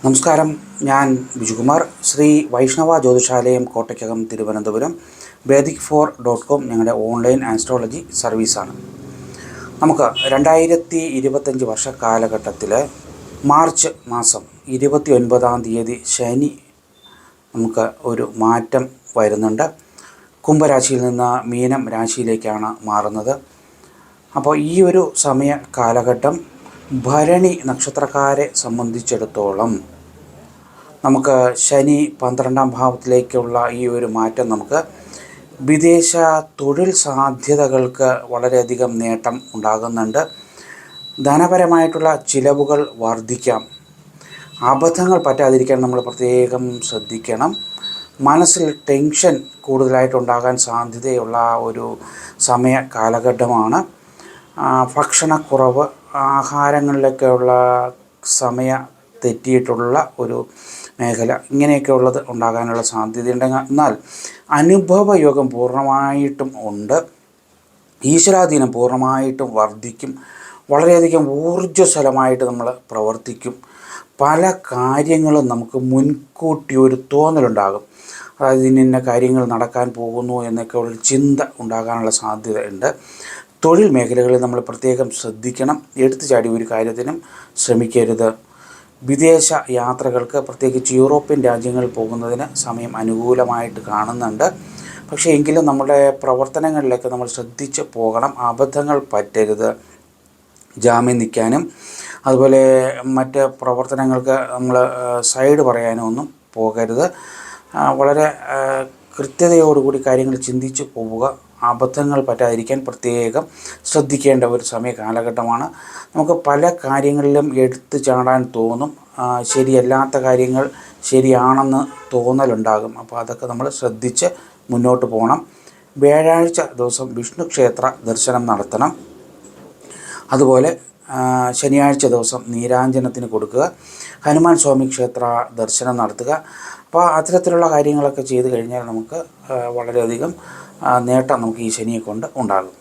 നമസ്കാരം, ഞാൻ ബിജുകുമാർ. ശ്രീ വൈഷ്ണവ ജ്യോതിഷാലയം, കോട്ടയ്ക്കകം, തിരുവനന്തപുരം. Vedic4.com ഞങ്ങളുടെ ഓൺലൈൻ ആസ്ട്രോളജി സർവീസാണ്. നമുക്ക് 2025 വർഷക്കാലഘട്ടത്തിൽ മാർച്ച് മാസം 29 ശനി നമുക്ക് ഒരു മാറ്റം വരുന്നുണ്ട്. കുംഭരാശിയിൽ നിന്ന് മീനം രാശിയിലേക്കാണ് മാറുന്നത്. അപ്പോൾ ഈ ഒരു സമയ കാലഘട്ടം ഭരണി നക്ഷത്രക്കാരെ സംബന്ധിച്ചിടത്തോളം നമുക്ക് ശനി 12ാം ഭാവത്തിലേക്കുള്ള ഈ ഒരു മാറ്റം നമുക്ക് വിദേശ തൊഴിൽ സാധ്യതകൾക്ക് വളരെയധികം നേട്ടം ഉണ്ടാകുന്നുണ്ട്. ധനപരമായിട്ടുള്ള ചിലവുകൾ വർദ്ധിക്കാം. അബദ്ധങ്ങൾ പറ്റാതിരിക്കാൻ നമ്മൾ പ്രത്യേകം ശ്രദ്ധിക്കണം. മനസ്സിൽ ടെൻഷൻ കൂടുതലായിട്ടുണ്ടാകാൻ സാധ്യതയുള്ള ഒരു സമയ കാലഘട്ടമാണ്. ഭക്ഷണക്കുറവ്, ആഹാരങ്ങളിലൊക്കെയുള്ള സമയ തെറ്റിയിട്ടുള്ള ഒരു മേഖല, ഇങ്ങനെയൊക്കെ ഉള്ളത് ഉണ്ടാകാനുള്ള സാധ്യതയുണ്ടെങ്കിൽ, എന്നാൽ അനുഭവയോഗം പൂർണ്ണമായിട്ടും ഉണ്ട്. ഈശ്വരാധീനം പൂർണ്ണമായിട്ടും വർദ്ധിക്കും. വളരെയധികം ഊർജ്ജസ്വലമായിട്ട് നമ്മൾ പ്രവർത്തിക്കും. പല കാര്യങ്ങളും നമുക്ക് മുൻകൂട്ടി ഒരു തോന്നലുണ്ടാകും. അതായത് ഇന്ന കാര്യങ്ങൾ നടക്കാൻ പോകുന്നു എന്നൊക്കെ ഉള്ള ചിന്ത ഉണ്ടാകാനുള്ള സാധ്യതയുണ്ട്. തൊഴിൽ മേഖലകളിൽ നമ്മൾ പ്രത്യേകം ശ്രദ്ധിക്കണം. എടുത്തു ചാടി ഒരു കാര്യത്തിനും ശ്രമിക്കരുത്. വിദേശ യാത്രകൾക്ക്, പ്രത്യേകിച്ച് യൂറോപ്യൻ രാജ്യങ്ങളിൽ പോകുന്നതിന് സമയം അനുകൂലമായിട്ട് കാണുന്നുണ്ട്. പക്ഷേ എങ്കിലും നമ്മുടെ പ്രവർത്തനങ്ങളിലൊക്കെ നമ്മൾ ശ്രദ്ധിച്ച് പോകണം. അബദ്ധങ്ങൾ പറ്റരുത്. ജാമ്യം നിൽക്കാനും അതുപോലെ മറ്റ് പ്രവർത്തനങ്ങൾക്ക് നമ്മൾ സൈഡ് പറയാനും ഒന്നും പോകരുത്. വളരെ കൃത്യതയോടുകൂടി കാര്യങ്ങൾ ചിന്തിച്ച് പോവുക. അബദ്ധങ്ങൾ പറ്റാതിരിക്കാൻ പ്രത്യേകം ശ്രദ്ധിക്കേണ്ട ഒരു സമയ കാലഘട്ടമാണ്. നമുക്ക് പല കാര്യങ്ങളിലും എടുത്തു ചാടാൻ തോന്നും. ശരിയല്ലാത്ത കാര്യങ്ങൾ ശരിയാണെന്ന് തോന്നലുണ്ടാകും. അപ്പോൾ അതൊക്കെ നമ്മൾ ശ്രദ്ധിച്ച് മുന്നോട്ട് പോകണം. വ്യാഴാഴ്ച ദിവസം വിഷ്ണു ക്ഷേത്ര ദർശനം നടത്തണം. അതുപോലെ ശനിയാഴ്ച ദിവസം നീരാഞ്ജനത്തിന് കൊടുക്കുക. ഹനുമാൻ സ്വാമി ക്ഷേത്ര ദർശനം നടത്തുക. അപ്പോൾ അത്തരത്തിലുള്ള കാര്യങ്ങളൊക്കെ ചെയ്തു കഴിഞ്ഞാൽ നമുക്ക് വളരെയധികം നേട്ടം നമുക്ക് ഈ ശനിയെ കൊണ്ട് ഉണ്ടാകും.